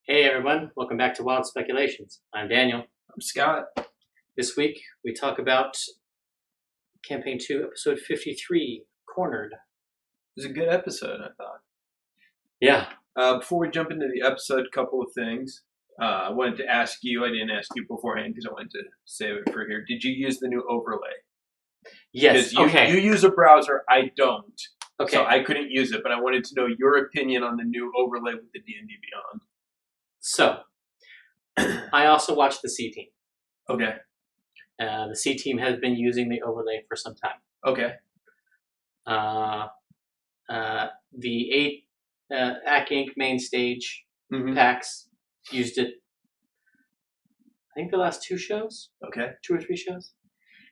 Hey everyone, welcome back to Wild Speculations. I'm Daniel. I'm Scott. This week we talk about Campaign 2, Episode 53, Cornered. It was a good episode, I thought. Yeah. Before we jump into the episode, a couple of things. I wanted to ask you, I didn't ask you beforehand because I wanted to save it for here. Did you use the new overlay? Yes, Because you use a browser, I don't. Okay. So I couldn't use it, but I wanted to know your opinion on the new overlay with the D&D Beyond. So, I also watched the C Team. Okay. The C Team has been using the overlay for some time. Okay. The 8 AC Inc. main stage packs used it, I think the last 2 shows? Okay. 2 or 3 shows.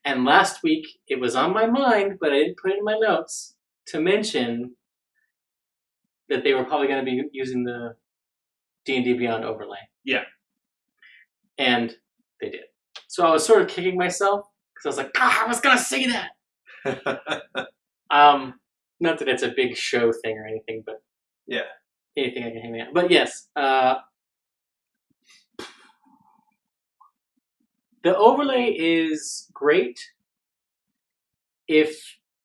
And last week, it was on my mind, but I didn't put it in my notes, to mention that they were probably going to be using the D&D Beyond overlay. Yeah. And they did. So I was sort of kicking myself, because I was like, I was going to say that! Not that it's a big show thing or anything, but yeah, anything I can hang me out. But yes, the overlay is great.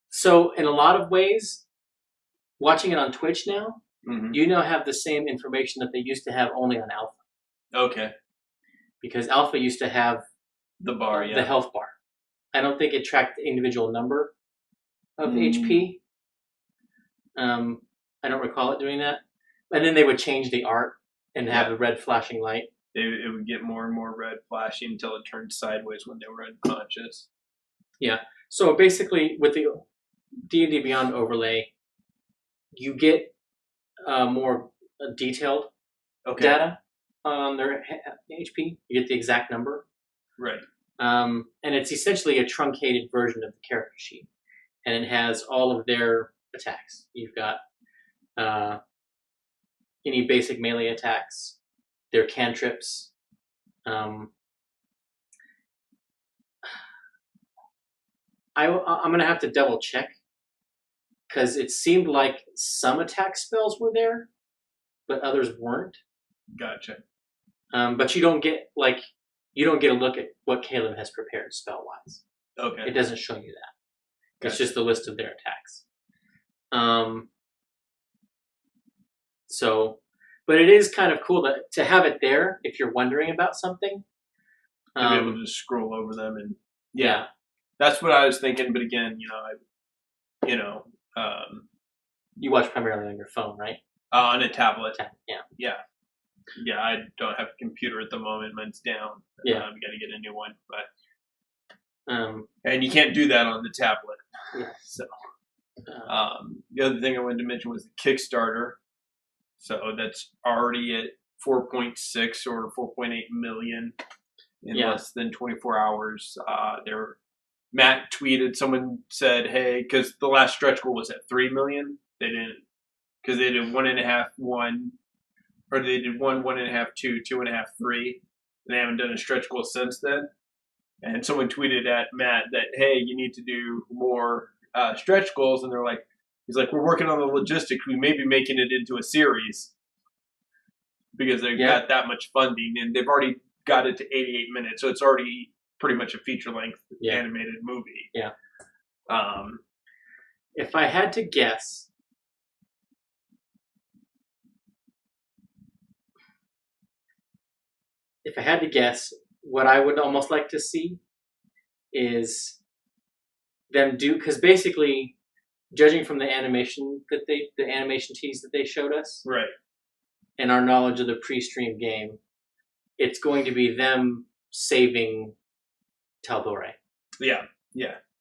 So in a lot of ways, watching it on Twitch now, you now have the same information that they used to have only on Alpha. Okay. Because Alpha used to have the bar, the health bar. I don't think it tracked the individual number of HP. I don't recall it doing that. And then they would change the art and have a red flashing light. It would get more and more red flashing until it turned sideways when they were unconscious. Yeah. So basically, with the D&D Beyond overlay, you get more detailed data on their HP. You get the exact number. Right. And it's essentially a truncated version of the character sheet. And it has all of their attacks. You've got any basic melee attacks, their cantrips. I'm going to have to double check, because it seemed like some attack spells were there, but others weren't. Gotcha. But you don't get a look at what Caleb has prepared spell-wise. Okay. It doesn't show you that. Gotcha. It's just the list of their attacks. But it is kind of cool to have it there if you're wondering about something. To be able to just scroll over them and that's what I was thinking. But again, you watch primarily on your phone, right? On a tablet. Yeah. I don't have a computer at the moment. Mine's down. Yeah. Got to get a new one, but and you can't do that on the tablet. Yeah. So the other thing I wanted to mention was the Kickstarter. So that's already at 4.6 or 4.8 million in less than 24 hours. Matt tweeted, someone said, hey, because the last stretch goal was at 3 million. They didn't, because they did 1.5, 1, or they did 1.5, 2, 2.5, 3. And they haven't done a stretch goal since then. And someone tweeted at Matt that, hey, you need to do more stretch goals. And he's like, we're working on the logistics. We may be making it into a series because they've got that much funding, and they've already got it to 88 minutes. So it's already pretty much a feature-length animated movie. Yeah. If I had to guess, what I would almost like to see is them do, because basically, judging from the animation tease that they showed us, right, and our knowledge of the pre-stream game, it's going to be them saving Taldore. Yeah.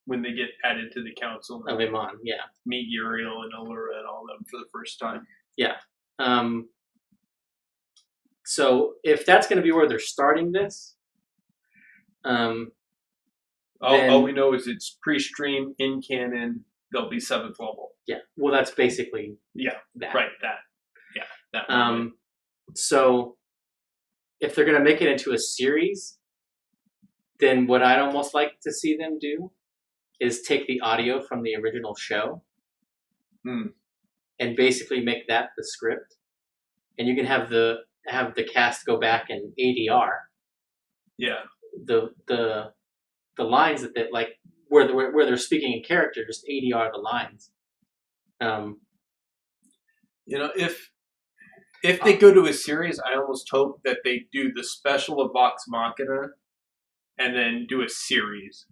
When they get added to the council of Iman, meet Uriel and Allura and all of them for the first time. Yeah. So if that's going to be where they're starting this, all we know is it's pre-stream in canon. They'll be 7th level. Yeah. Well, that's basically that. Right. That. So if they're going to make it into a series, then what I'd almost like to see them do is take the audio from the original show and basically make that the script. And you can have the have the cast go back and ADR. Yeah. The lines that they, like where they're speaking in character, just ADR the lines. If they go to a series, I almost hope that they do the special of Vox Machina and then do a series.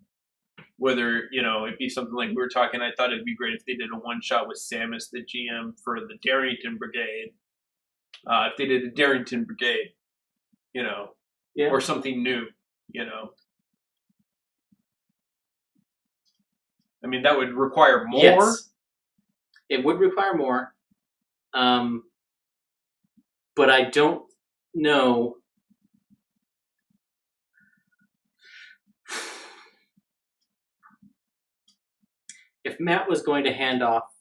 Whether, it'd be something like we were talking, I thought it'd be great if they did a one-shot with Samus, the GM, for the Darrington Brigade. If they did a Darrington Brigade, or something new, I mean, that would require more. Yes. It would require more. But I don't know. If Matt was going to hand off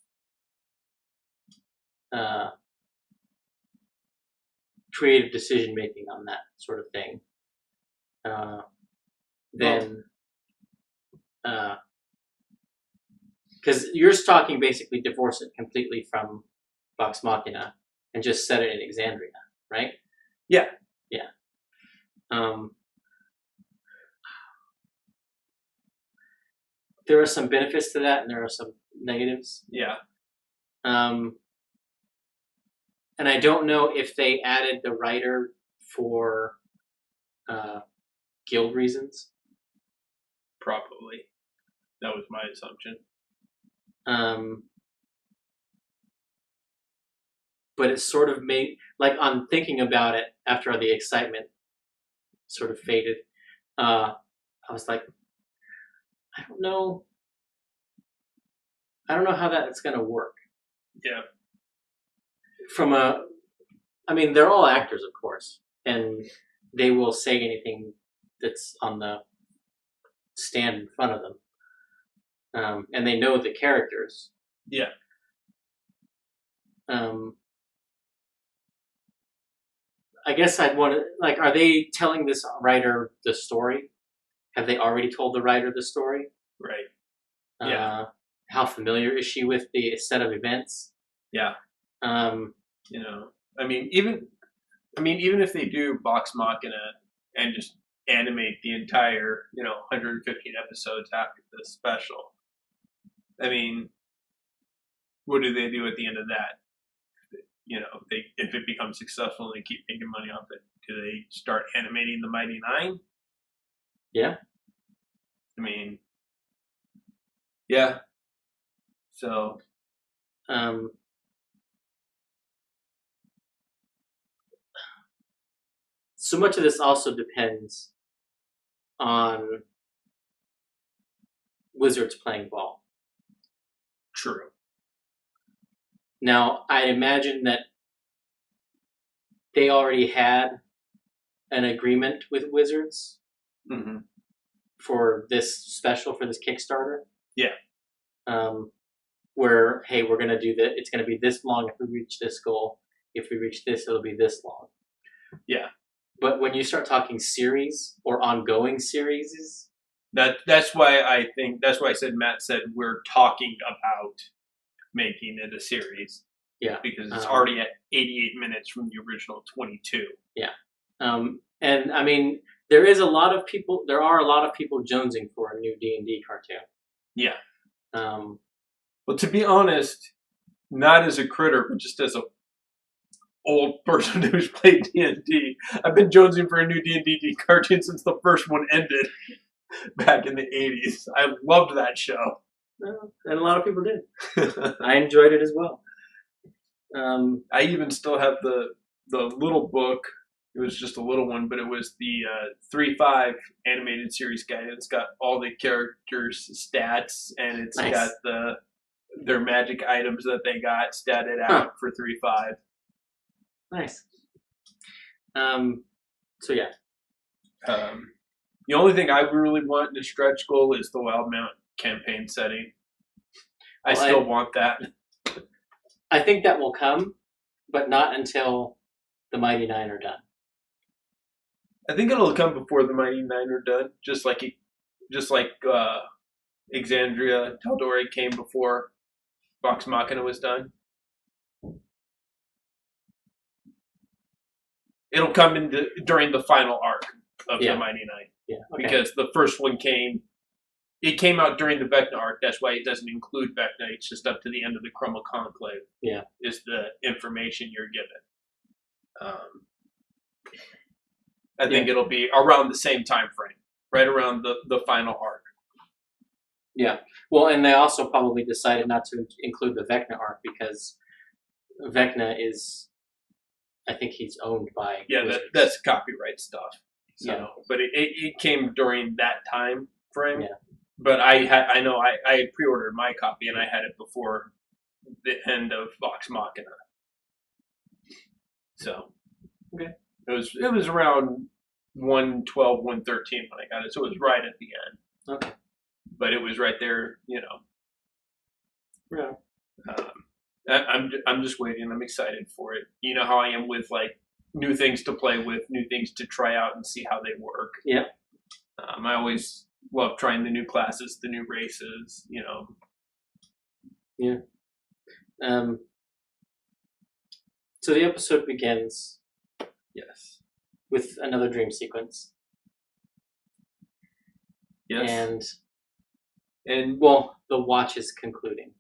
creative decision making on that sort of thing, then because you're talking basically divorce it completely from Vox Machina and just set it in Exandria, right? Yeah. Yeah. There are some benefits to that, and there are some negatives. Yeah. And I don't know if they added the writer for guild reasons. Probably. That was my assumption. But it sort of made, like, on thinking about it after the excitement sort of faded, I was like, I don't know how that's going to work. Yeah. I mean, they're all actors, of course, and they will say anything that's on the stand in front of them. And they know the characters. Yeah. I guess I'd want to, like, are they telling this writer the story? Have they already told the writer the story? Right. Yeah. How familiar is she with the set of events? Yeah. Even if they do Vox Machina and just animate the entire, 115 episodes after the special, I mean, what do they do at the end of that? If it becomes successful and they keep making money off it, do they start animating the Mighty Nine? Yeah. I mean, yeah. So, so much of this also depends on Wizards playing ball. True. Now, I imagine that they already had an agreement with Wizards for this special, for this Kickstarter. Yeah. Where, hey, we're going to do that. It's going to be this long if we reach this goal. If we reach this, it'll be this long. Yeah. But when you start talking series or ongoing series, that's why I said Matt said we're talking about making it a series. Yeah. Because it's already at 88 minutes from the original 22. Yeah. And I mean, there are a lot of people jonesing for a new D&D cartoon. Yeah. Well, to be honest, not as a critter, but just as a old person who's played D&D, I've been jonesing for a new D&D cartoon since the first one ended back in the 80s. I loved that show. And a lot of people did. I enjoyed it as well. I even still have the little book. It was just a little one, but it was the 3.5 animated series guide. It's got all the characters' stats, and it's got their magic items that they got statted out for 3.5. Nice. So yeah. The only thing I really want in a stretch goal is the Wild Mount campaign setting. I still want that. I think that will come, but not until the Mighty Nine are done. I think it'll come before the Mighty Nine are done, just like Exandria Taldori came before Vox Machina was done. It'll come during the final arc of the Mighty Nine. Yeah. Okay. Because the first one came out during the Vecna arc. That's why it doesn't include Vecna. It's just up to the end of the Chroma Conclave. Yeah. Is the information you're given. I think it'll be around the same time frame, right around the final arc. Yeah. Well, and they also probably decided not to include the Vecna arc because Vecna is, I think he's owned by Wizards. That's copyright stuff. So, Yeah. But it came during that time frame. Yeah. But I had pre-ordered my copy and I had it before the end of Talks Machnia. So okay, it was around 112, 113 when I got it. So it was right at the end. Okay. But it was right there, Yeah. I'm just waiting. I'm excited for it. You know how I am with like new things to play with, new things to try out and see how they work. Yeah. I always love trying the new classes, the new races. Yeah. So the episode begins. Yes. With another dream sequence. Yes. And well, the watch is concluding.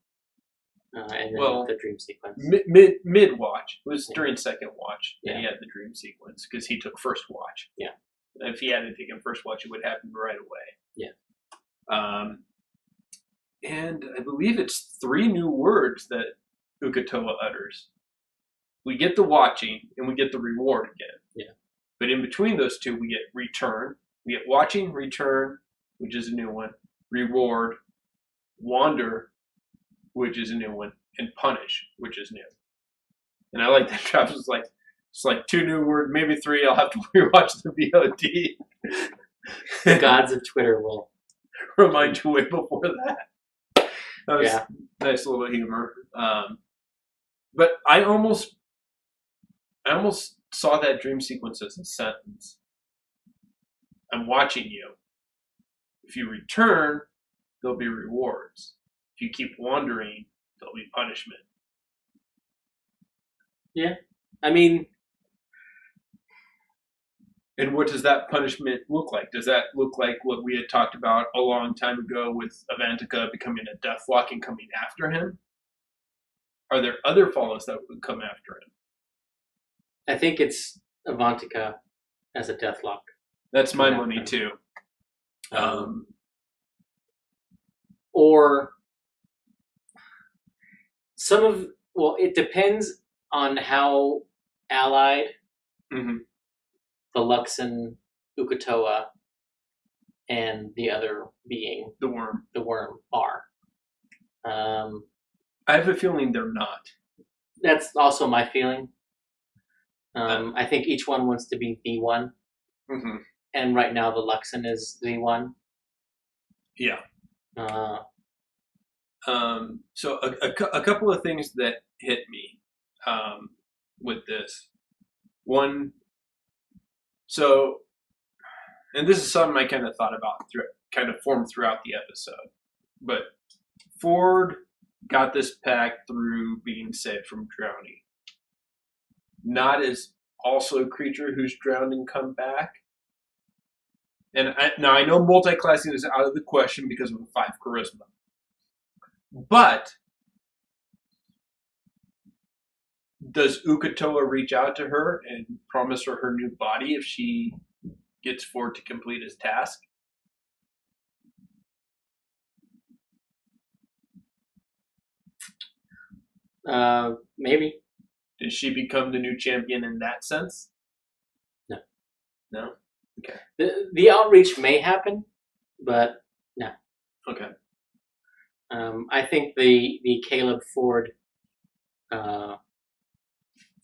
And then the dream sequence. Mid watch. It was during second watch that he had the dream sequence because he took first watch. Yeah. If he hadn't taken first watch, it would happen right away. Yeah. And I believe it's 3 new words that Uk'otoa utters. We get the watching and we get the reward again. Yeah. But in between those two, we get return. We get watching, return, which is a new one. Reward, wander, which is a new one, and punish, which is new. And I like that Travis was like, it's like 2 new words, maybe 3. I'll have to rewatch the VOD. The gods of Twitter will remind you way before that. That was nice little humor. But I almost saw that dream sequence as a sentence. I'm watching you. If you return, there'll be rewards. If you keep wandering, there'll be punishment. Yeah. I mean... And what does that punishment look like? Does that look like what we had talked about a long time ago with Avantika becoming a Deathlock and coming after him? Are there other follows that would come after him? I think it's Avantika as a Deathlock. That's my money too. Or it depends on how allied the Luxon, Uk'otoa, and the other being, the worm, are. I have a feeling they're not. That's also my feeling. I think each one wants to be the one. Mm-hmm. And right now the Luxon is the one. Yeah. So a couple of things that hit me with this. One, and this is something I kind of thought about, kind of formed throughout the episode. But Ford got this pack through being saved from drowning. Not as also a creature who's drowned and come back. And now I know multi-classing is out of the question because of the 5 charisma. But does Uk'otoa reach out to her and promise her new body if she gets Ford to complete his task? Maybe. Does she become the new champion in that sense? No. No? Okay. The outreach may happen, but no. Okay. I think the Caleb Ford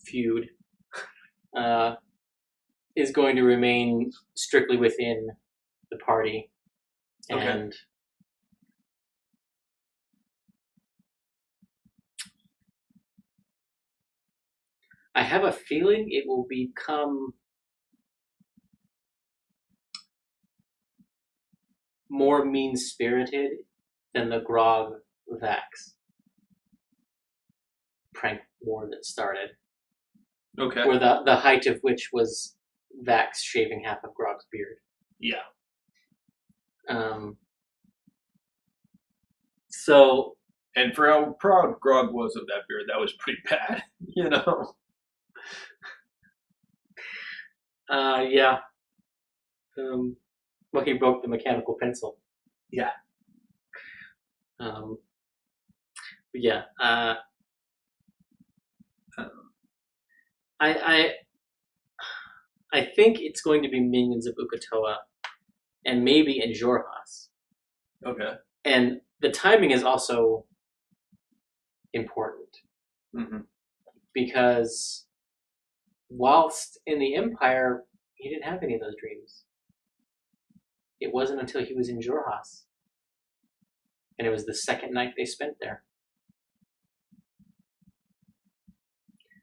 feud is going to remain strictly within the party. Okay. And I have a feeling it will become more mean-spirited than the Grog Vax prank war that started. Okay. Or the height of which was Vax shaving half of Grog's beard. Yeah. So. And for how proud Grog was of that beard, that was pretty bad, you know? Yeah. Well, he broke the mechanical pencil. Yeah. Yeah. I think it's going to be minions of Uk'otoa, and maybe in Jorhas. Okay. And the timing is also important. Mm-hmm. Because whilst in the Empire, he didn't have any of those dreams. It wasn't until he was in Jorhas. And it was the second night they spent there.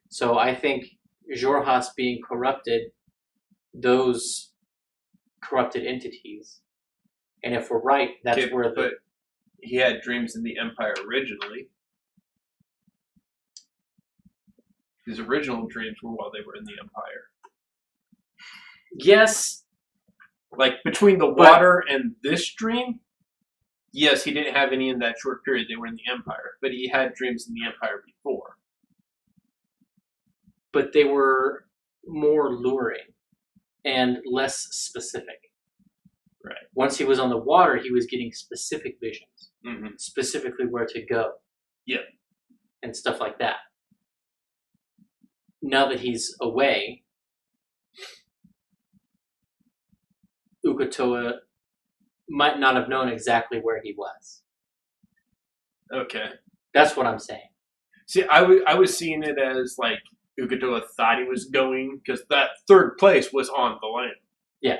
So I think Jorhas being corrupted, those corrupted entities. And if we're right, that's where But he had dreams in the Empire originally. His original dreams were while they were in the Empire. Yes. Like, between the water and this dream, yes, he didn't have any in that short period they were in the Empire. But he had dreams in the Empire before. But they were more luring and less specific. Right. Once he was on the water, he was getting specific visions. Mm-hmm. Specifically where to go. Yeah. And stuff like that. Now that he's away, Uk'otoa might not have known exactly where he was. Okay. That's what I'm saying. See, I was seeing it as, like, Uk'otoa thought he was going, because that third place was on the land. Yeah.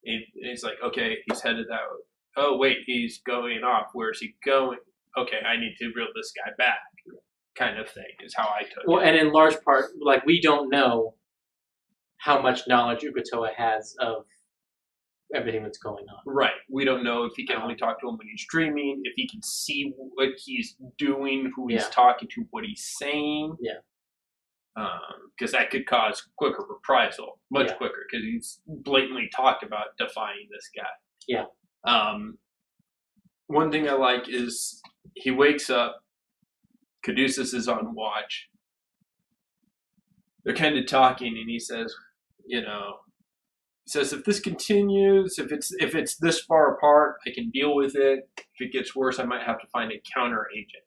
He's like, okay, he's headed out. Oh, wait, he's going off. Where's he going? Okay, I need to reel this guy back. Kind of thing is how I took it. Well, and in large part, like, we don't know how much knowledge Uk'otoa has of everything that's going on. Right. We don't know if he can only talk to him when he's dreaming, if he can see what he's doing, who he's talking to, what he's saying. Yeah. Because that could cause quicker reprisal, much quicker, because he's blatantly talked about defying this guy. Yeah. One thing I like is he wakes up, Caduceus is on watch. They're kind of talking, and he says, if this continues, if it's this far apart, I can deal with it. If it gets worse, I might have to find a counter agent.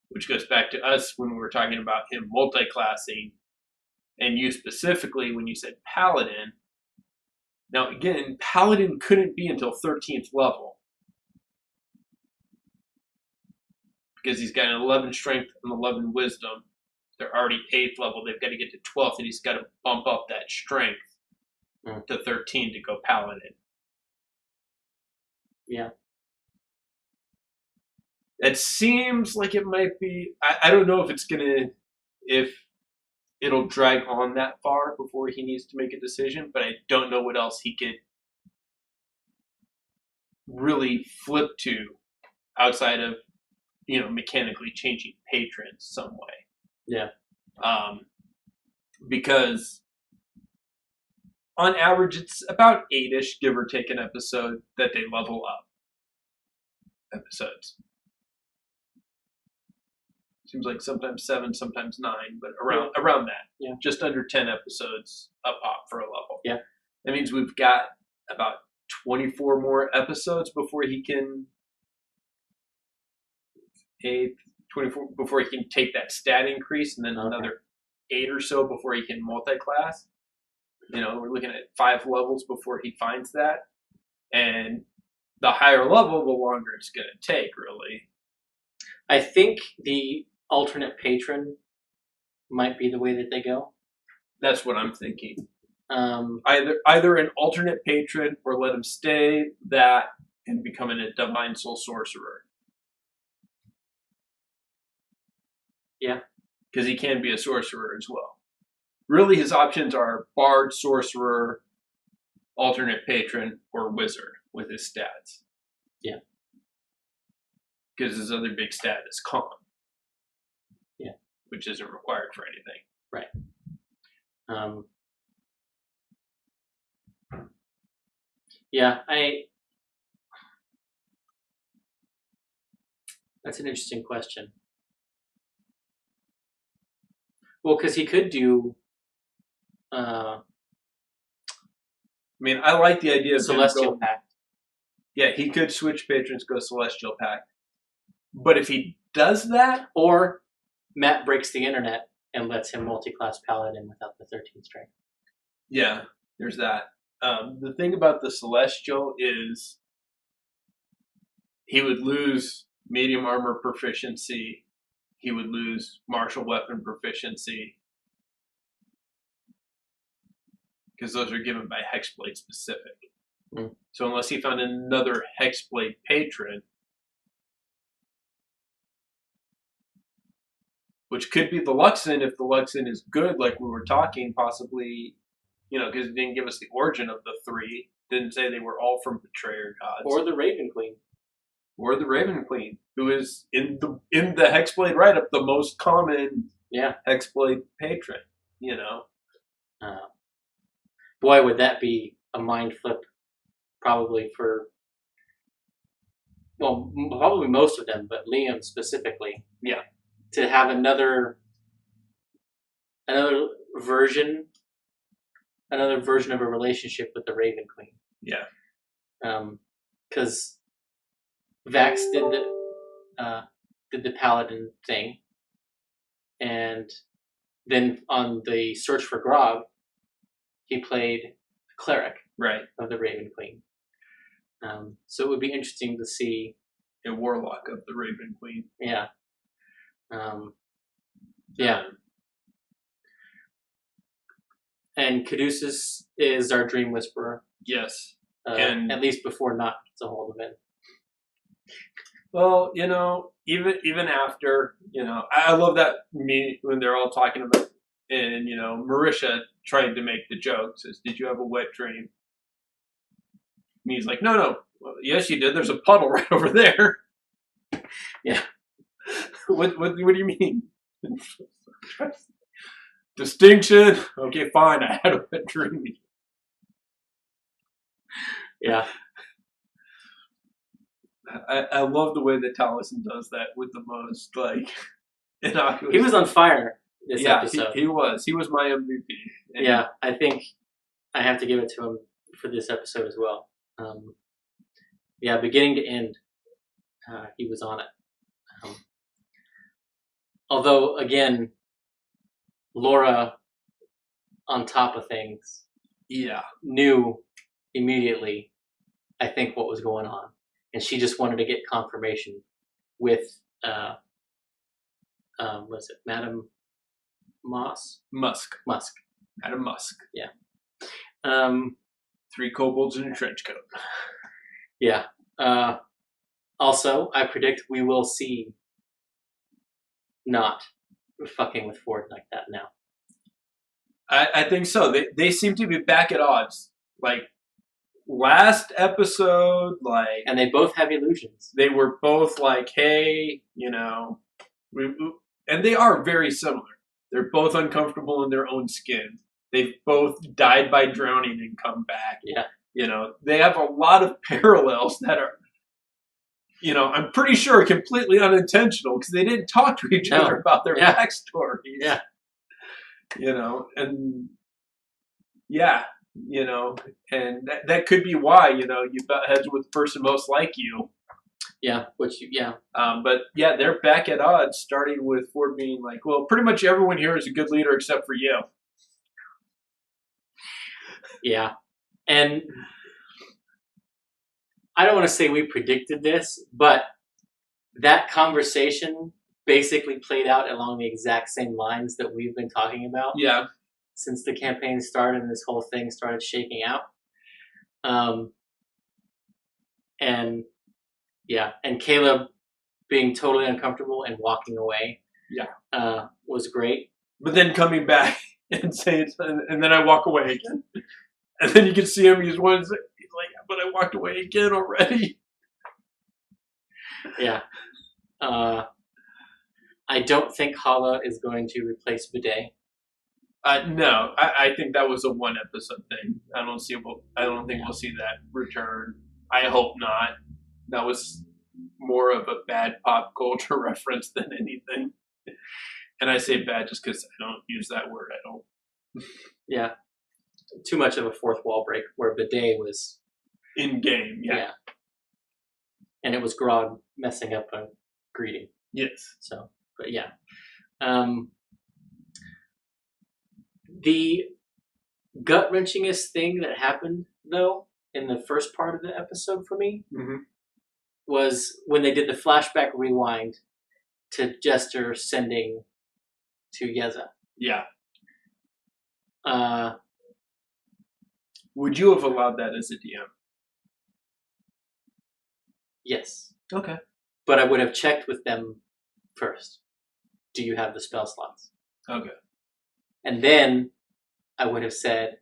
Which goes back to us when we were talking about him multi-classing, and you specifically when you said Paladin. Now again, Paladin couldn't be until 13th level. Because he's got an 11 strength and 11 wisdom. They're already 8th level. They've got to get to 12th, and he's got to bump up that strength to 13 to go Paladin. Yeah. It seems like it might be. I don't know if it'll drag on that far before he needs to make a decision, but I don't know what else he could really flip to outside of, mechanically changing patrons some way. Yeah. Because on average, it's about 8-ish, give or take an episode, that they level up. Episodes. Seems like sometimes 7, sometimes 9, but around that. Yeah. Just under 10 episodes up for a level. Yeah. That means we've got about 24 more episodes before he can 24 before he can take that stat increase, and then another 8 or so before he can multi-class. We're looking at 5 levels before he finds that. And the higher level, the longer it's going to take, really. I think the alternate patron might be the way that they go. That's what I'm thinking. Either an alternate patron, or let him stay that and become a divine soul sorcerer. Yeah. Because he can be a sorcerer as well. Really, his options are bard, sorcerer, alternate patron, or wizard with his stats. Yeah. Because his other big stat is con. Yeah. which isn't required for anything. Right. Yeah, that's an interesting question. Well, because he could do. I mean, I like the idea of Celestial Pact. Yeah, he could switch patrons, go Celestial Pact. But if he does that, or Matt breaks the internet and lets him multi-class Paladin without the 13th strength. Yeah, there's that. The thing about the Celestial is he would lose medium armor proficiency. He would lose martial weapon proficiency. Because those are given by Hexblade specific. Mm. So unless he found another Hexblade patron, which could be the Luxon if the Luxon is good, like we were talking, possibly, because it didn't give us the origin of the three. Didn't say they were all from Betrayer gods. Or the Raven Queen. Or the Raven Queen, who is in the Hexblade write-up the most common Hexblade patron, Boy, would that be a mind flip, probably for, probably most of them, but Liam specifically. Yeah. To have another version of a relationship with the Raven Queen. Yeah. Because Vax did the Paladin thing, and then on the Search for Grog, he played the cleric of the Raven Queen. So it would be interesting to see a warlock of the Raven Queen. Yeah. Yeah. And Caduceus is our Dream Whisperer. Yes. And at least before Not gets a hold of it. Well, even after, I love that when they're all talking about, and, Marisha trying to make the joke, says, "Did you have a wet dream?" And he's like, no. Well, yes, you did. There's a puddle right over there. Yeah. What do you mean? Distinction. Okay, fine. I had a wet dream. Yeah. I love the way that Taliesin does that with the most, innocuous. He was on fire this episode. He was. He was my MVP. Yeah, I think I have to give it to him for this episode as well. Beginning to end, he was on it. Although, again, Laura, on top of things, knew immediately, I think, what was going on. And she just wanted to get confirmation with, what is it, Madam Musk. Madam Musk. Yeah. 3 kobolds in a trench coat. Yeah. Also, I predict we will see Not fucking with Ford like that now. I think so. They seem to be back at odds. Last episode, and they both have illusions. They were both like, hey, and they are very similar. They're both uncomfortable in their own skin. They've both died by drowning and come back. Yeah. They have a lot of parallels that are, I'm pretty sure completely unintentional because they didn't talk to each other about their backstories. Yeah. And and that could be why, you butt heads with the person most like you. Yeah, but they're back at odds, starting with Ford being like, well, pretty much everyone here is a good leader except for you. Yeah. And I don't want to say we predicted this, but that conversation basically played out along the exact same lines that we've been talking about. Yeah. Since the campaign started and this whole thing started shaking out. And Caleb being totally uncomfortable and walking away was great. But then coming back and saying, and then I walk away again. And then you can see him, he's like, but I walked away again already. Yeah. I I don't think Hala is going to replace Bidet. No, I think that was a one episode thing. I don't think we'll see that return. I hope not. That was more of a bad pop culture reference than anything. And I say bad just because I don't use that word. I don't. Yeah. Too much of a fourth wall break where Bidet was in game. Yeah. And it was Grog messing up a greeting. Yes. So, but yeah. The gut-wrenchingest thing that happened, though, in the first part of the episode for me was when they did the flashback rewind to Jester sending to Yeza. Yeah. Would you have allowed that as a DM? Yes. Okay. But I would have checked with them first. Do you have the spell slots? Okay. And then I would have said,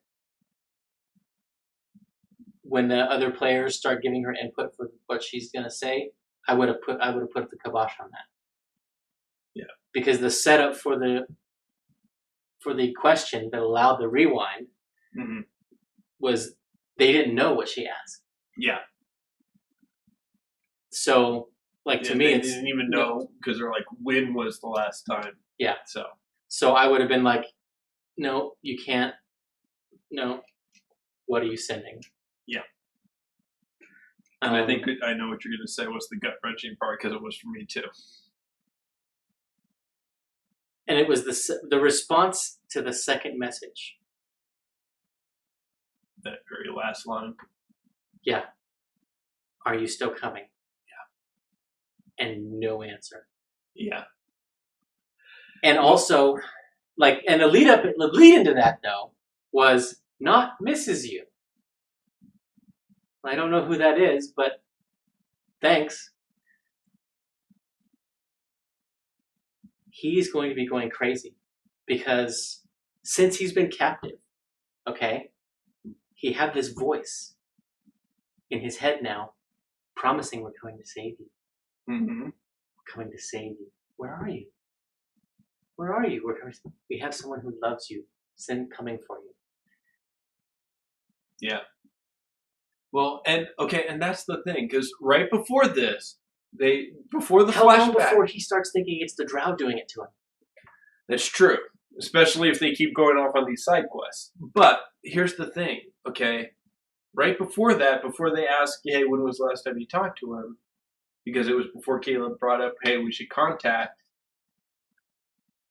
when the other players start giving her input for what she's gonna say, I would have put the kibosh on that. Yeah. Because the setup for the question that allowed the rewind was they didn't know what she asked. Yeah. So, like, to me, they didn't even know because they're like, when was the last time? Yeah. So I would have been like, no, you can't. No. What are you sending? Yeah. And I think I know what you're going to say was the gut-wrenching part because it was for me too. And it was the response to the second message. That very last line. Yeah. Are you still coming? Yeah. And no answer. Yeah. And also, like, and the lead into that though was not misses you. I don't know who that is, but thanks. He's going to be going crazy because since he's been captive, okay, he had this voice in his head now promising we're coming to save you. We're coming to save you. Where are you? Where are you? We have someone who loves you. Coming for you. Yeah. Well, and that's the thing, because right before this, before the How flashback, long before he starts thinking it's the Drow doing it to him? That's true, especially if they keep going off on these side quests. But here's the thing, okay? Right before that, before they ask, hey, when was the last time you talked to him? Because it was before Caleb brought up, hey, we should contact.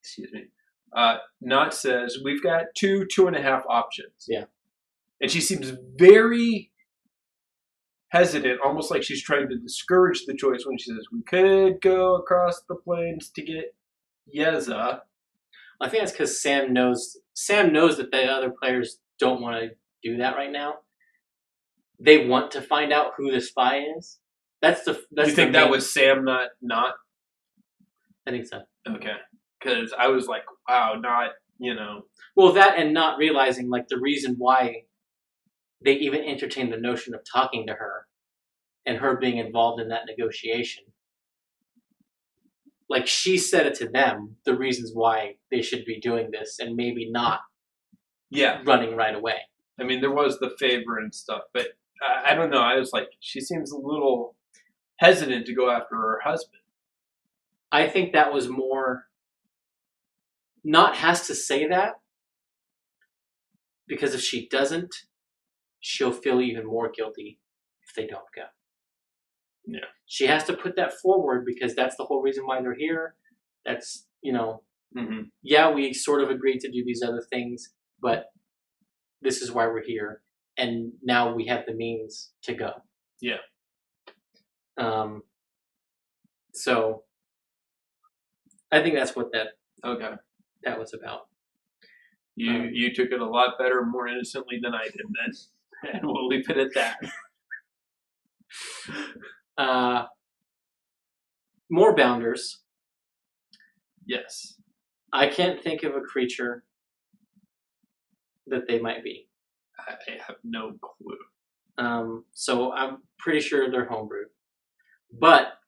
Excuse me. Nott says, we've got 2.5 options. Yeah. And she seems very hesitant, almost like she's trying to discourage the choice when she says, we could go across the plains to get Yeza. I think that's because Sam knows that the other players don't want to do that right now. They want to find out who the spy is. You think that was Sam, not? I think so. Okay. Because I was like, wow, not, Well, that and not realizing, like, the reason why they even entertained the notion of talking to her and her being involved in that negotiation. Like, she said it to them, the reasons why they should be doing this and maybe not running right away. I mean, there was the favor and stuff, but I don't know. I was like, she seems a little hesitant to go after her husband. I think that was more... Nott has to say that because if she doesn't, she'll feel even more guilty if they don't go. Yeah. She has to put that forward because that's the whole reason why they're here. That's, yeah, we sort of agreed to do these other things, but this is why we're here. And now we have the means to go. Yeah. So I think that's what that was about. You took it a lot better, more innocently than I did then. And we'll leave it at that. More bounders. Yes. I can't think of a creature that they might be. I have no clue. So I'm pretty sure they're homebrewed. But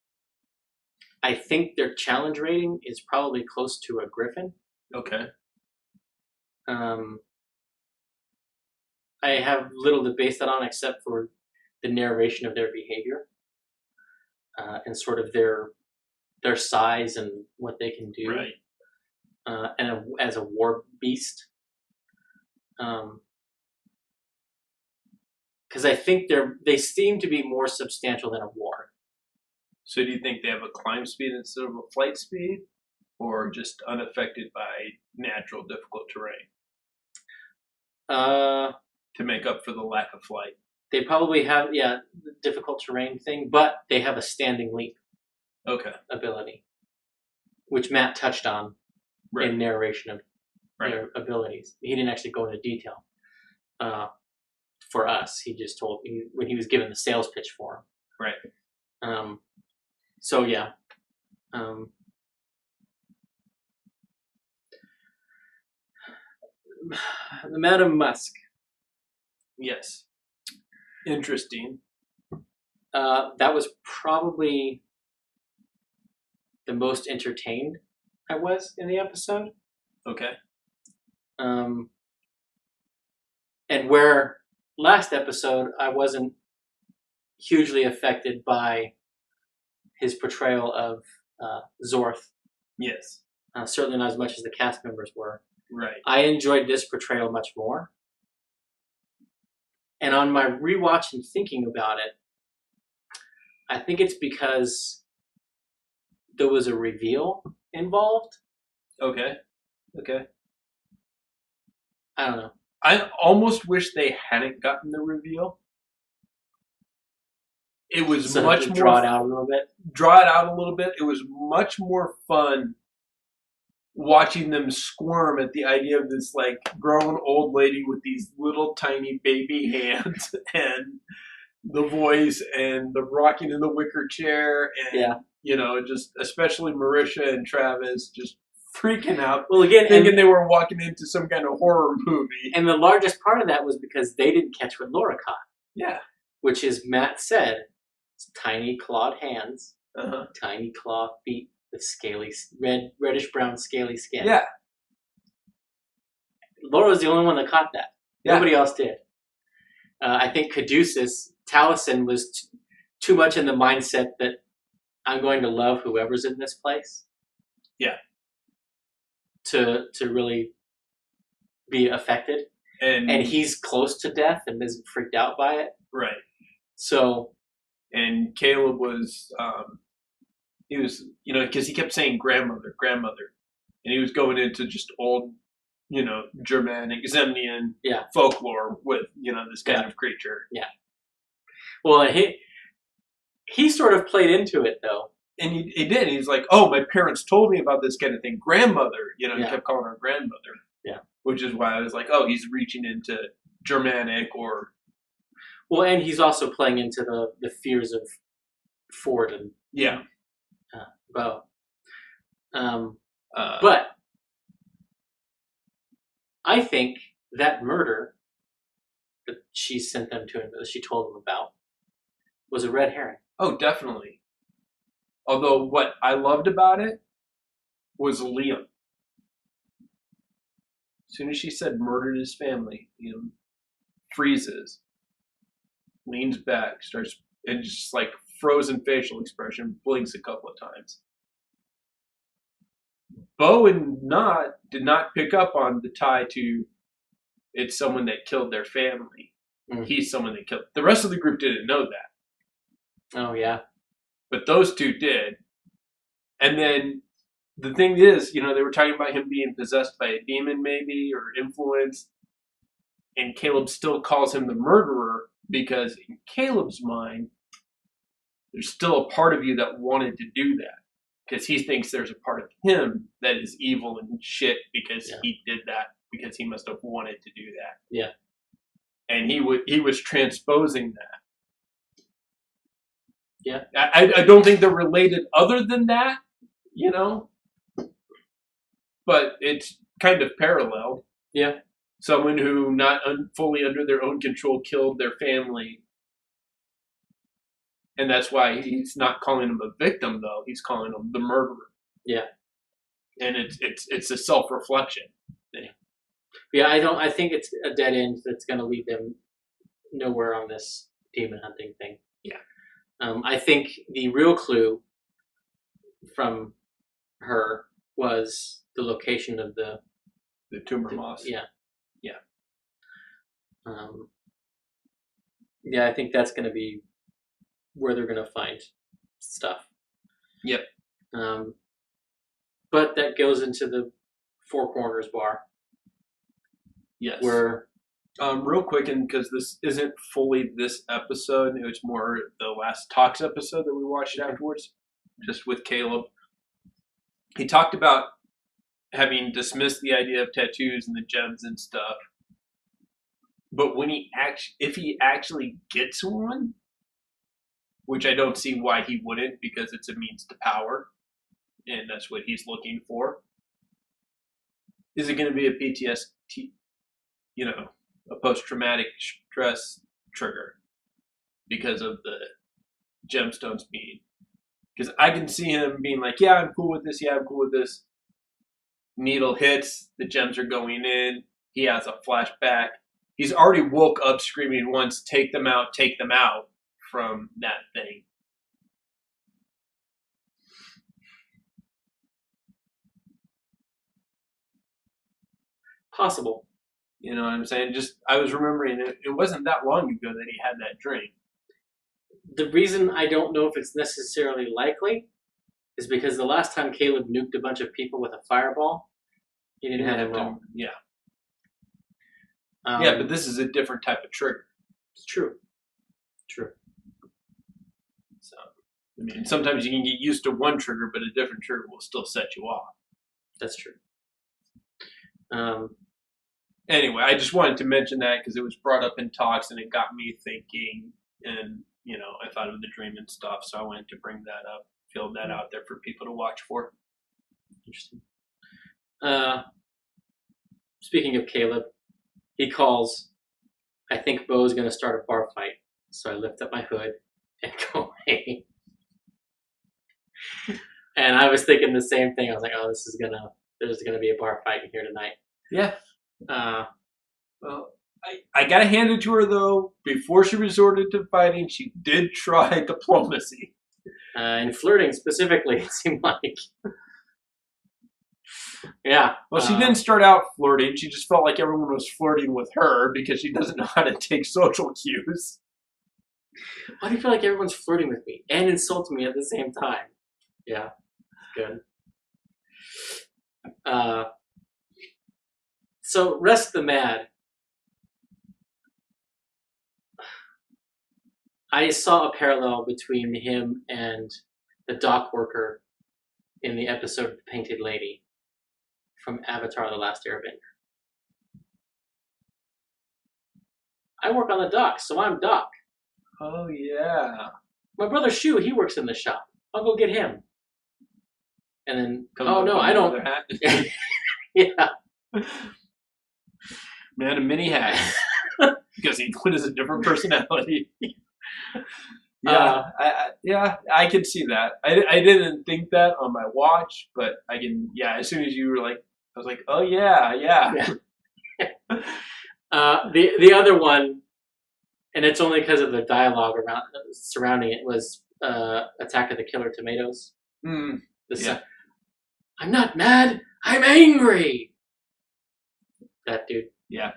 I think their challenge rating is probably close to a Griffin. Okay. I have little to base that on except for the narration of their behavior and sort of their size and what they can do. Right. And as a war beast. Because I think they seem to be more substantial than a war. So do you think they have a climb speed instead of a flight speed? Or just unaffected by natural difficult terrain? To make up for the lack of flight. They probably have, the difficult terrain thing, but they have a standing leap ability, which Matt touched on in narration of their abilities. He didn't actually go into detail for us. He just told me when he was given the sales pitch for him. Right. So, yeah. Madam Musk. Yes. Interesting. That was probably the most entertained I was in the episode. Okay. And where last episode I wasn't hugely affected by his portrayal of Zorth. Yes. Certainly not as much as the cast members were. Right. I enjoyed this portrayal much more. And on my rewatch and thinking about it, I think it's because there was a reveal involved. Okay. I don't know. I almost wish they hadn't gotten the reveal. It was much more... Draw it out a little bit. Draw it out a little bit. It was much more fun watching them squirm at the idea of this like grown old lady with these little tiny baby hands and the voice and the rocking in the wicker chair and you know, just especially Marisha and Travis just freaking out. Well, again, thinking they were walking into some kind of horror movie. And the largest part of that was because they didn't catch what Laura caught. Yeah. Which is Matt said, tiny clawed hands, tiny claw feet with scaly, reddish brown scaly skin. Yeah. Laura was the only one that caught that. Yeah. Nobody else did. I think Caduceus, Taliesin was too much in the mindset that I'm going to love whoever's in this place. Yeah. To really be affected. And he's close to death and isn't freaked out by it. Right. So. And Caleb was, he was, you know, because he kept saying grandmother. And he was going into just old, you know, Germanic, Zemnian folklore with, you know, this kind of creature. Yeah. Well, he sort of played into it, though. And he did. He was like, oh, my parents told me about this kind of thing. Grandmother. You know, he kept calling her grandmother. Yeah. Which is why I was like, oh, he's reaching into Germanic or... Well, and he's also playing into the fears of Ford and Bo. But I think that murder that she sent them to, that she told them about, was a red herring. Oh, definitely. Although what I loved about it was Liam. As soon as she said murdered his family, Liam freezes, leans back, starts, and just like frozen facial expression, blinks a couple of times. Bo and Nott did not pick up on the tie to it's someone that killed their family. He's someone that killed. The rest of the group didn't know that. Oh, yeah. But those two did. And then the thing is, you know, they were talking about him being possessed by a demon maybe or influenced. And Caleb still calls him the murderer because in Caleb's mind, there's still a part of you that wanted to do that. Because he thinks there's a part of him that is evil and shit because he did that because he must have wanted to do that. Yeah. And he was transposing that. Yeah. I don't think they're related other than that, you know? But it's kind of parallel. Yeah. Someone who, not fully under their own control, killed their family And that's why he's not calling him a victim, though. He's calling him the murderer. Yeah. And it's a self-reflection thing. Yeah, I think it's a dead end that's going to lead them nowhere on this demon hunting thing. Yeah. I think the real clue from her was the location of the tumor moss. Yeah. Yeah. Yeah, I think that's going to be where they're going to find stuff. Yep. But that goes into the Four Corners bar. Yes. Where, real quick, and because this isn't fully this episode, it was more the last Talks episode that we watched afterwards, just with Caleb. He talked about having dismissed the idea of tattoos and the gems and stuff. But when if he actually gets one, which I don't see why he wouldn't, because it's a means to power, and that's what he's looking for. Is it going to be a PTSD, a post-traumatic stress trigger because of the gemstones being? Because I can see him being like, yeah, I'm cool with this, yeah, I'm cool with this. Needle hits, the gems are going in, he has a flashback. He's already woke up screaming once, take them out from that thing. Possible. You know what I'm saying? I was remembering it wasn't that long ago that he had that dream. The reason I don't know if it's necessarily likely is because the last time Caleb nuked a bunch of people with a fireball, he didn't have them roll. Yeah. Yeah, but this is a different type of trigger. It's true. True. So, I mean, sometimes you can get used to one trigger, but a different trigger will still set you off. That's true. Anyway, I just wanted to mention that because it was brought up in talks and it got me thinking, and I thought of the dream and stuff, so I wanted to bring that up, fill that out there for people to watch for. Interesting. Speaking of Caleb, he calls, I think Bo's going to start a bar fight, so I lift up my hood and go away. And I was thinking the same thing. I was like, oh, there's gonna be a bar fight in here tonight. Yeah. Well, I gotta hand it to her though. Before she resorted to fighting, she did try diplomacy and flirting specifically. It seemed like. Yeah. Well, she didn't start out flirting. She just felt like everyone was flirting with her because she doesn't know how to take social cues. Why do you feel like everyone's flirting with me and insulting me at the same time? Yeah. Good. So Rest the Mad. I saw a parallel between him and the dock worker in the episode of The Painted Lady from Avatar: The Last Airbender. I work on the dock, so I'm Doc. Oh, yeah. My brother Shu, he works in the shop. I'll go get him. And then, oh no, I don't. Yeah. Man, a mini hat. Because he has a different personality. Yeah, I can see that. I didn't think that on my watch, but I can. Yeah, as soon as you were like, I was like, oh yeah. The other one, and it's only because of the dialogue surrounding it, was Attack of the Killer Tomatoes. I'm not mad. I'm angry. That dude. Yeah.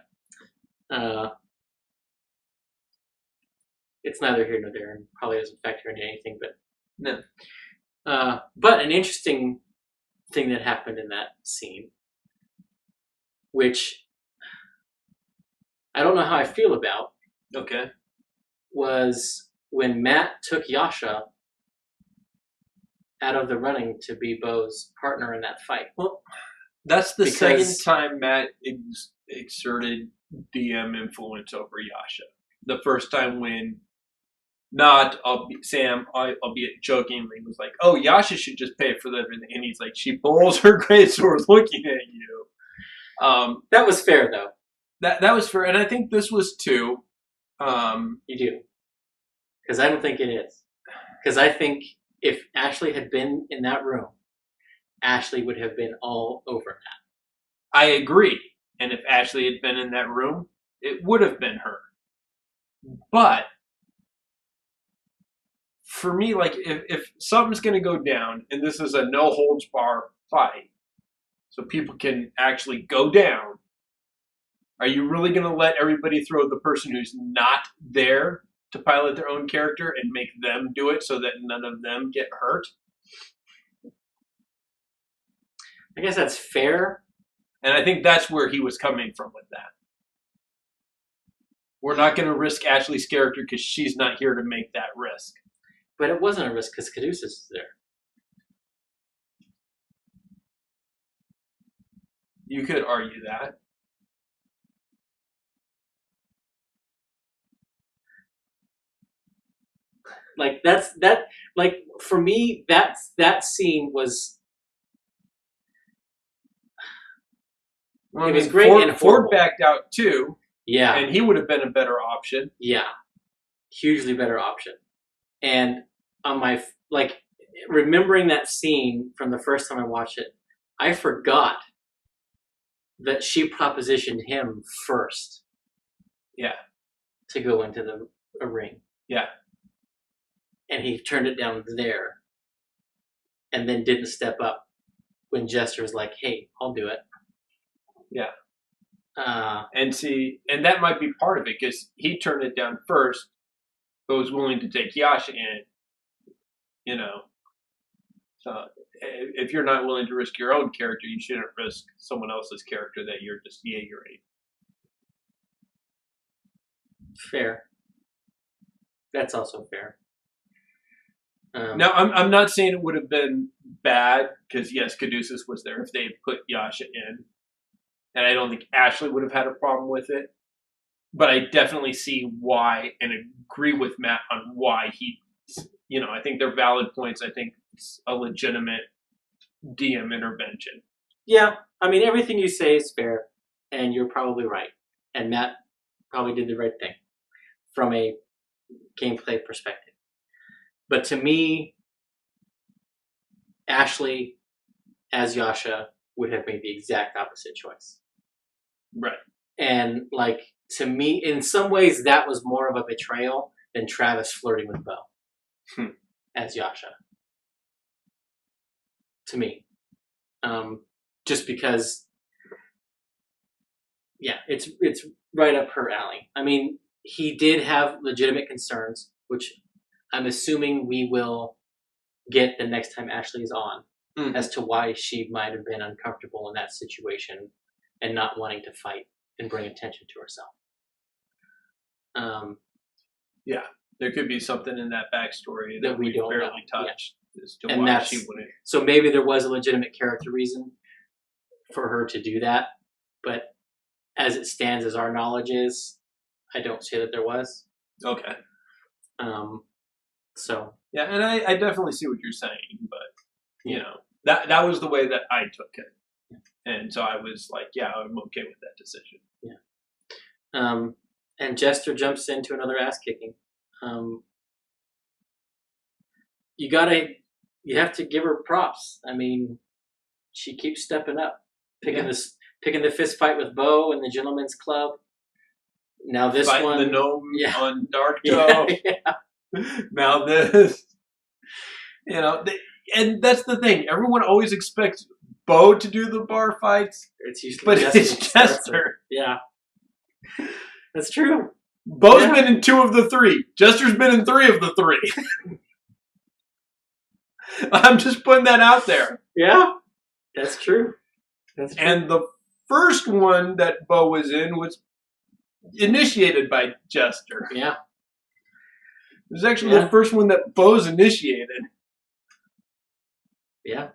It's neither here nor there, and probably doesn't factor into anything, but no. But an interesting thing that happened in that scene, which I don't know how I feel about. Okay. Was when Matt took Yasha out of the running to be Bo's partner in that fight. Well, that's the second time Matt exerted DM influence over Yasha. The first time when Sam, albeit jokingly, was like, oh, Yasha should just pay for everything. And he's like, she pulls her greatsword looking at you. That was fair, though. That was fair. And I think this was too. You do. Because I don't think it is. because I think if Ashley had been in that room, Ashley would have been all over that. I agree. And if Ashley had been in that room, it would have been her. But for me, like, if something's going to go down, and this is a no holds bar fight, so people can actually go down, are you really going to let everybody throw the person who's not there to pilot their own character and make them do it so that none of them get hurt? I guess that's fair. And I think that's where he was coming from with that. We're not going to risk Ashley's character because she's not here to make that risk. But it wasn't a risk because Caduceus is there. You could argue that. Like like for me, that scene was. Well, it was great and horrible. Ford backed out too. Yeah. And he would have been a better option. Yeah. Hugely better option. And on my, like, remembering that scene from the first time I watched it, I forgot that she propositioned him first. Yeah. To go into a ring. Yeah. And he turned it down there. And then didn't step up when Jester was like, hey, I'll do it. Yeah. And that might be part of it because he turned it down first, but was willing to take Yasha in. You know, so if you're not willing to risk your own character, you shouldn't risk someone else's character that you're just Jaegering. Fair. That's also fair. Now, I'm not saying it would have been bad because yes, Caduceus was there if they had put Yasha in. And I don't think Ashley would have had a problem with it. But I definitely see why and agree with Matt on why he, you know, I think they're valid points. I think it's a legitimate DM intervention. Yeah. I mean, everything you say is fair. And you're probably right. And Matt probably did the right thing from a gameplay perspective. But to me, Ashley as Yasha would have made the exact opposite choice. Right. And, like, to me, in some ways, that was more of a betrayal than Travis flirting with Bo as Yasha. To me. Just because, yeah, it's right up her alley. I mean, he did have legitimate concerns, which I'm assuming we will get the next time Ashley is on, as to why she might have been uncomfortable in that situation and not wanting to fight and bring attention to herself. Yeah, there could be something in that backstory that we don't barely know. touched as to why she wouldn't. So maybe there was a legitimate character reason for her to do that, but as it stands, as our knowledge is, I don't say that there was. Okay. So yeah, and I definitely see what you're saying, but you know that was the way that I took it, and so I was like, yeah, I'm okay with that decision. Yeah. And Jester jumps into another ass kicking. You have to give her props. I mean, she keeps stepping up, picking the fist fight with Bo in the Gentleman's Club. Now this Fighting one, the gnome on Dark Toe. Now this, you know, and that's the thing. Everyone always expects Bo to do the bar fights. It's usually but it's Jester. Yeah, that's true. Bo's been in 2 of the 3. Jester's been in 3 of the 3. I'm just putting that out there. Yeah, that's true. That's true. And the first one that Bo was in was initiated by Jester. Yeah. It was actually the first one that Bo's initiated. Yeah.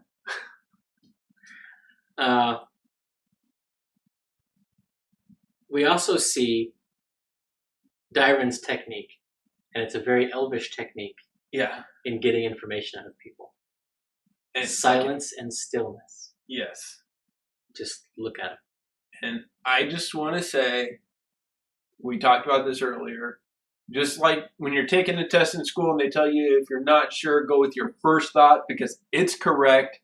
We also see Dyron's technique, and it's a very elvish technique. Yeah. In getting information out of people. And silence and stillness. Yes. Just look at it. And I just want to say, we talked about this earlier, Just like when you're taking a test in school and they tell you if you're not sure, go with your first thought because it's correct.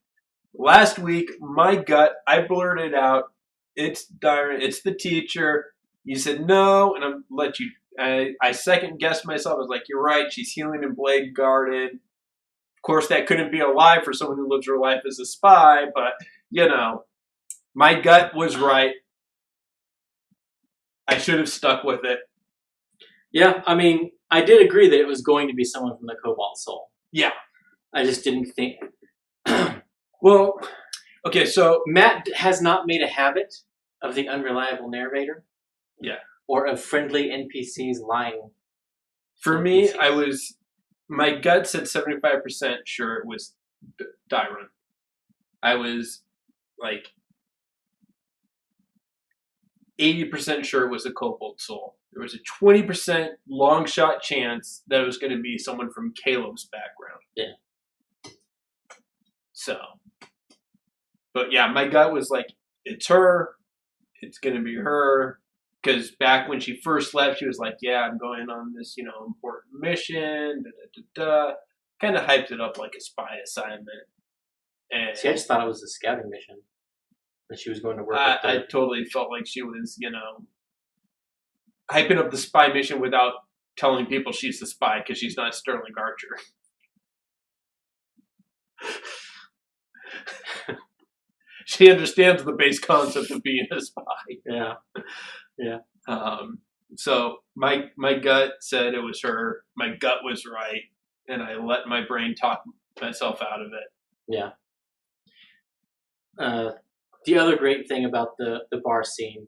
Last week, my gut, I blurted out, it's Dyron, it's the teacher. You said no, and I'm let you. I second guessed myself. I was like, you're right. She's healing in Blade Garden. Of course, that couldn't be a lie for someone who lives her life as a spy, but you know, my gut was right. I should have stuck with it. Yeah, I mean, I did agree that it was going to be someone from the Cobalt Soul. Yeah. I just didn't think. Well, okay, so Matt has not made a habit of the unreliable narrator. Yeah. Or of friendly NPCs lying. For me, my gut said 75% sure it was Dyron. I was like 80% sure it was a Cobalt Soul. There was a 20% long shot chance that it was going to be someone from Caleb's background. Yeah. So, but yeah, my gut was like, it's her. It's going to be her. Because back when she first left, she was like, yeah, I'm going on this, important mission. Kind of hyped it up like a spy assignment. And see, I just thought it was a scouting mission that she was going to work with. I totally felt like she was, hyping up the spy mission without telling people she's the spy because she's not Sterling Archer. She understands the base concept of being a spy. Yeah. Yeah. So my gut said it was her. My gut was right, and I let my brain talk myself out of it. Yeah. The other great thing about the bar scene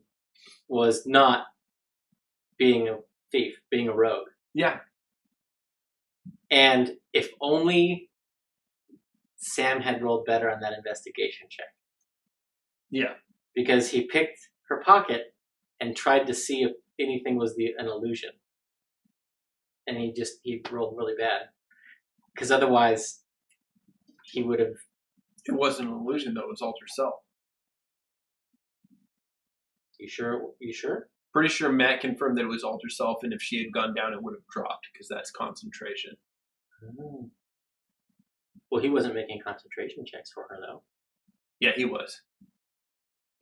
was not being a thief, being a rogue. Yeah. And if only Sam had rolled better on that investigation check. Yeah. Because he picked her pocket and tried to see if anything was an illusion. And he rolled really bad. Because otherwise, he would have... It wasn't an illusion, though. It was Alter Self. You sure? Pretty sure Matt confirmed that it was Alter Self, and if she had gone down, it would have dropped, because that's concentration. Oh. Well, he wasn't making concentration checks for her, though. Yeah, he was.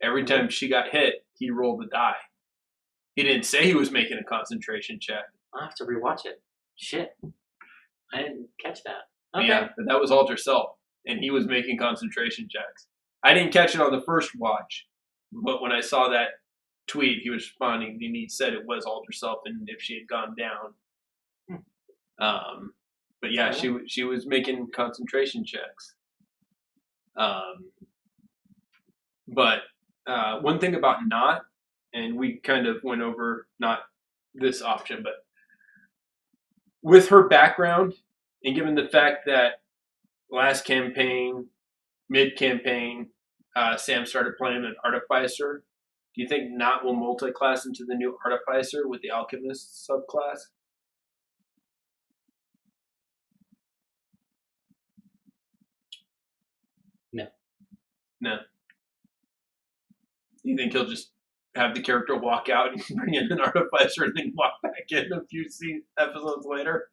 Every time she got hit, he rolled the die. He didn't say he was making a concentration check. I'll have to rewatch it. Shit. I didn't catch that. Okay. Yeah, but that was Alter Self, and he was making concentration checks. I didn't catch it on the first watch, but when I saw that tweet, he was responding, and he said it was Alter Self, and if she had gone down. But yeah, she was making concentration checks. But one thing about not, and we kind of went over not this option, but with her background, and given the fact that last campaign, mid-campaign, Sam started playing an Artificer, do you think Not will multi-class into the new Artificer with the Alchemist subclass? No. You think he'll just have the character walk out and bring in an Artificer and then walk back in a few episodes later?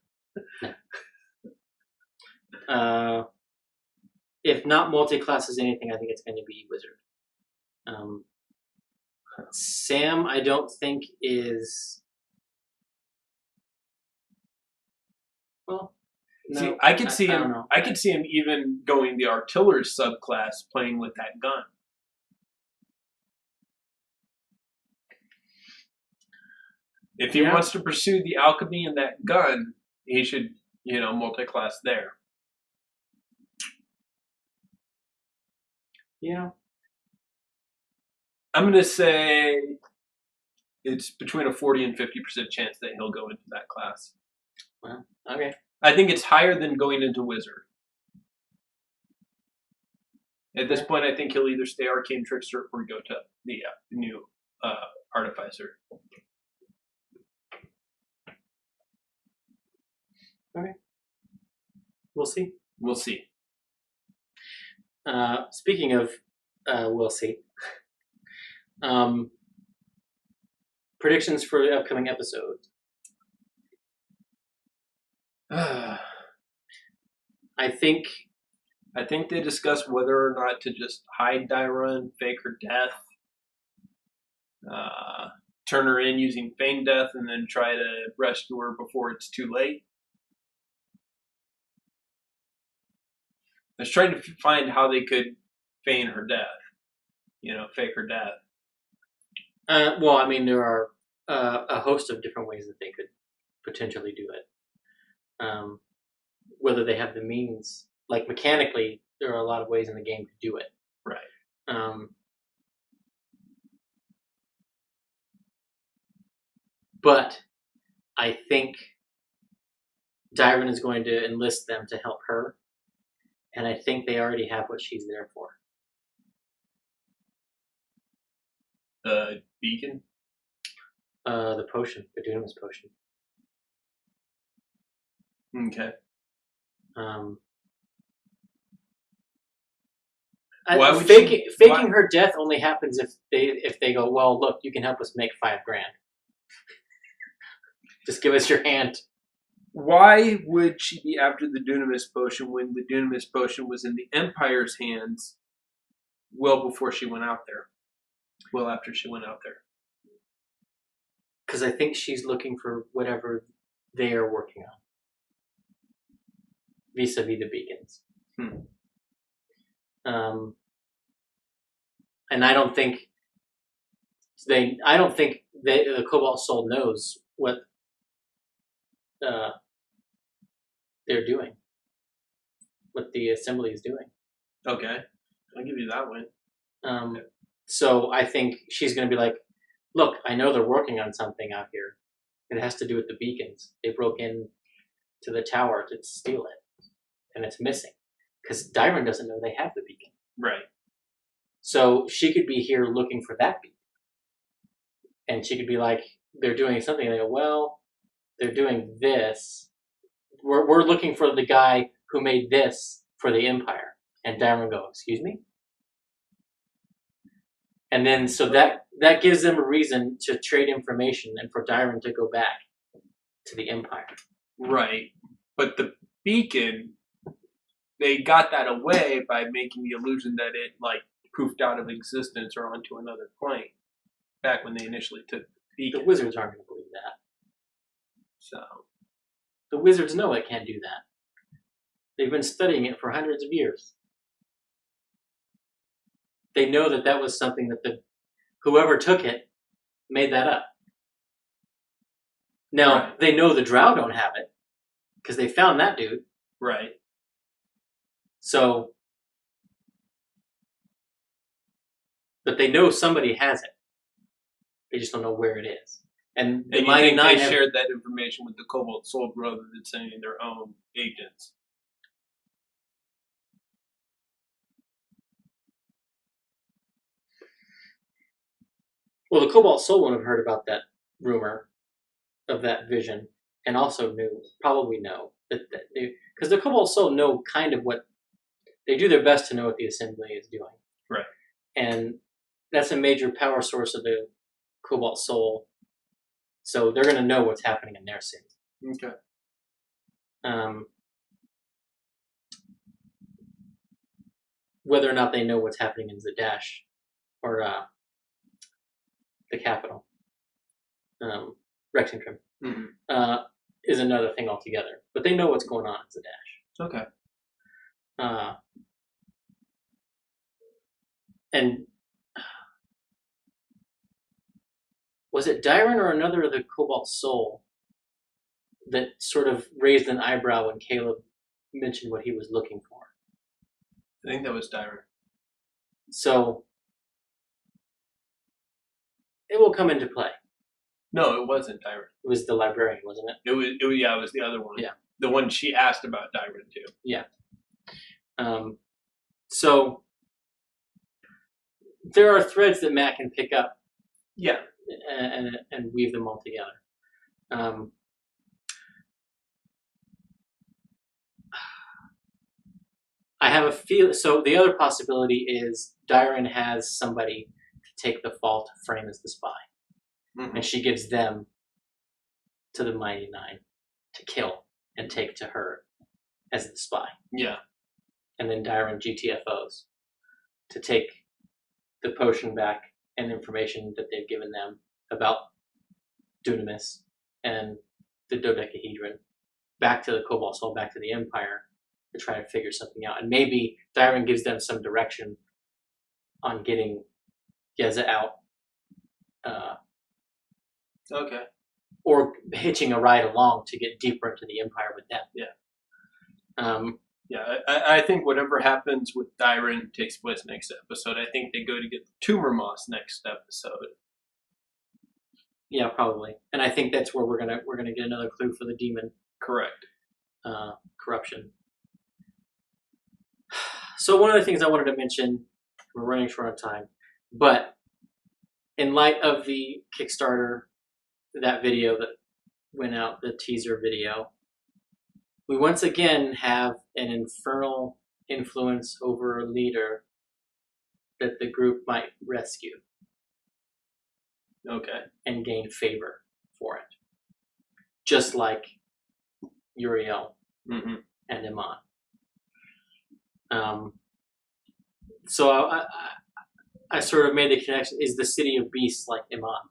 If not multi-classes anything, I think it's going to be Wizard. Sam, I don't think is... Well, no. See, I could see him. I could see him even going the Artillery subclass, playing with that gun. If he wants to pursue the alchemy and that gun, he should, multi-class there. Yeah. I'm going to say it's between a 40 and 50% chance that he'll go into that class. Well, okay. I think it's higher than going into Wizard. At this point, I think he'll either stay Arcane Trickster or go to the new Artificer. Okay. We'll see. We'll see. Speaking of we'll see. Predictions for the upcoming episode. I think they discussed whether or not to just hide Dyra and fake her death, turn her in using feigned death, and then try to rescue her before it's too late. I was trying to find how they could feign her death, fake her death. Well, I mean, there are a host of different ways that they could potentially do it. Whether they have the means, like mechanically, there are a lot of ways in the game to do it. Right. But I think Dyron is going to enlist them to help her, and I think they already have what she's there for. The beacon? The potion, the Dunamis potion. Okay. Faking her death only happens if they go, well, look, you can help us make $5,000. Just give us your hand. Why would she be after the Dunamis potion when the Dunamis potion was in the Empire's hands well before she went out there? Well after she went out there. Because I think she's looking for whatever they are working on. Vis-a-vis the beacons. And I don't think the Cobalt Soul knows what they're doing, what the assembly is doing. Okay, I'll give you that one. So I think she's going to be like, look, I know they're working on something out here. It has to do with the beacons. They broke in to the tower to steal it, and it's missing. Because Dyron doesn't know they have the beacon. Right. So she could be here looking for that beacon. And she could be like, they're doing something. And they go, well, they're doing this. We're looking for the guy who made this for the Empire. And Dyron will go, excuse me? And then, so that gives them a reason to trade information and for Dyron to go back to the Empire. Right. But the beacon, they got that away by making the illusion that it, poofed out of existence or onto another plane back when they initially took the beacon. The wizards aren't going to believe that. So. The wizards know it can't do that. They've been studying it for hundreds of years. They know that was something that whoever took it made that up. Now, They know the Drow don't have it because they found that dude. Right. So, but they know somebody has it. They just don't know where it is. And you think they shared that information with the Cobalt Soul rather than sending their own agents? Well, the Cobalt Soul would have heard about that rumor of that vision and also probably know that because the Cobalt Soul know kind of what they do their best to know what the assembly is doing. Right. And that's a major power source of the Cobalt Soul. So they're going to know what's happening in their city. Okay. Whether or not they know what's happening in Zadash or the capital, Rexington, is another thing altogether. But they know what's going on in Zadash. Okay. And was it Dyron or another of the Cobalt Soul that sort of raised an eyebrow when Caleb mentioned what he was looking for? I think that was Dyron. So it will come into play. No, it wasn't Dyron. It was the librarian, wasn't it? It was the other one. Yeah. The one she asked about Dyron too. Yeah. So there are threads that Matt can pick up. Yeah. And weave them all together. I have a feel. So the other possibility is Dyron has somebody to take the fall to frame as the spy, and she gives them to the Mighty Nine to kill and take to her as the spy. Yeah. And then Dyron GTFOs to take the potion back and information that they've given them about Dunamis and the dodecahedron back to the Cobalt Soul, back to the Empire to try to figure something out. And maybe Dyron gives them some direction on getting Yeza out. Okay. Or hitching a ride along to get deeper into the Empire with them. Yeah. Yeah, I think whatever happens with Dyron takes place next episode. I think they go to get the Tumor Moss next episode. Yeah, probably. And I think that's where we're gonna get another clue for the demon. Correct. Corruption. So one of the things I wanted to mention, we're running short on time, but in light of the Kickstarter, that video that went out, the teaser video, we once again have an infernal influence over a leader that the group might rescue. Okay. And gain favor for it. Just like Uriel and Iman. So I sort of made the connection, is the City of Beasts like Iman?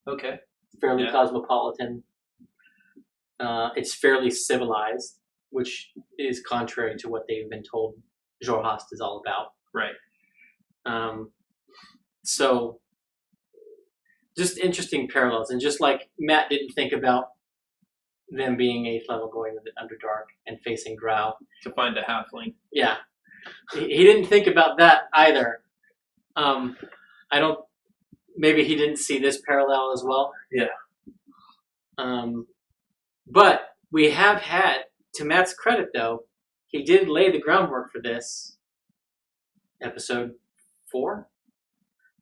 Okay. Fairly cosmopolitan. It's fairly civilized, which is contrary to what they've been told Xhorhas is all about. Right. So, just interesting parallels. And just like Matt didn't think about them being 8th level going into Underdark and facing Drow. To find a halfling. Yeah. He didn't think about that either. Maybe he didn't see this parallel as well. Yeah. But we have had, to Matt's credit though, he did lay the groundwork for this. Episode 4,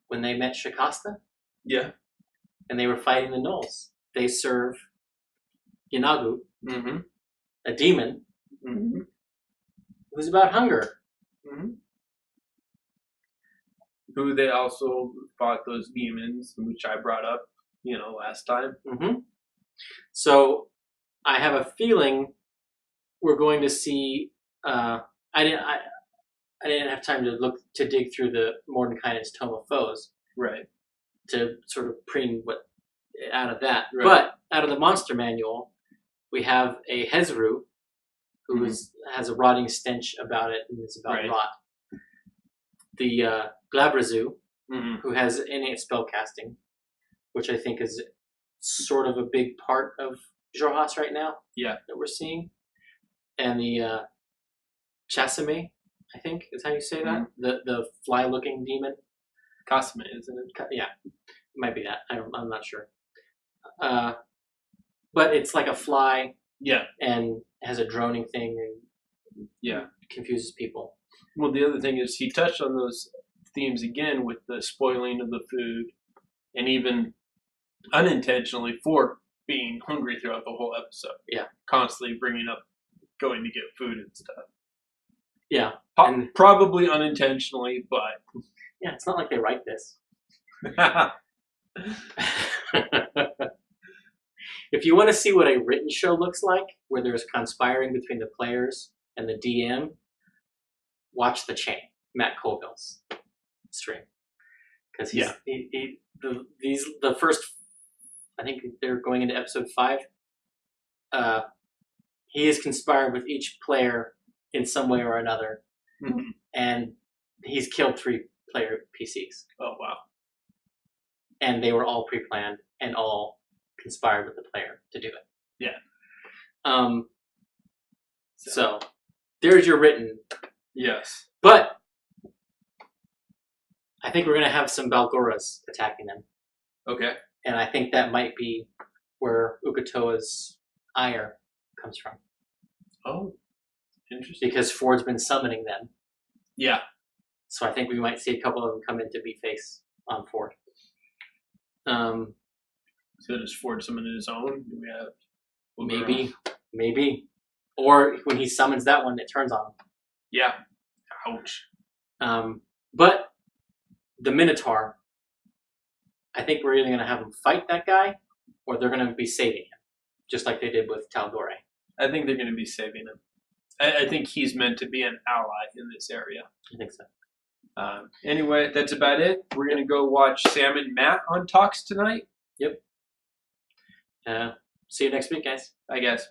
when they met Shikasta. Yeah. And they were fighting the Gnolls. They serve Yanagu, a demon, who's about hunger. Who they also fought those demons, which I brought up, last time. So I have a feeling we're going to see. I didn't have time to dig through the Mordenkainen's Tome of Foes, right? To sort of preen what out of that. Right. But out of the monster manual, we have a Hezru who has a rotting stench about it, and it's about rot. The Glabrazu, who has innate spellcasting, which I think is sort of a big part of Xhorhas right now. Yeah. That we're seeing. And the Chasame, I think is how you say that. The fly-looking demon. Kasame, isn't it? Yeah. It might be that. I'm not sure. But it's like a fly. Yeah. And has a droning thing and confuses people. Well, the other thing is he touched on those themes again with the spoiling of the food, and even unintentionally for being hungry throughout the whole episode. Yeah. Constantly bringing up going to get food and stuff. Yeah. Probably unintentionally, but... Yeah, it's not like they write this. If you want to see what a written show looks like, where there's conspiring between the players and the DM, watch The Chain, Matt Colville's stream. Because the first, I think they're going into episode 5. He is conspiring with each player in some way or another, and he's killed 3 player PCs. Oh wow! And they were all pre-planned and all conspired with the player to do it. Yeah. So there's your written. Yes. But I think we're going to have some Balgoras attacking them. Okay. And I think that might be where Uk'otoa's ire comes from. Oh, interesting. Because Ford's been summoning them. Yeah. So I think we might see a couple of them come in to be face on Ford. So does Ford summon his own? Do we have Maybe. Or when he summons that one, it turns on him. Yeah. Ouch. But the Minotaur, I think we're either going to have him fight that guy, or they're going to be saving him. just like they did with Tal'Dorei. I think they're going to be saving him. I think he's meant to be an ally in this area. I think so. Anyway, that's about it. We're going to go watch Sam and Matt on Talks tonight. Yep. See you next week, guys. I guess.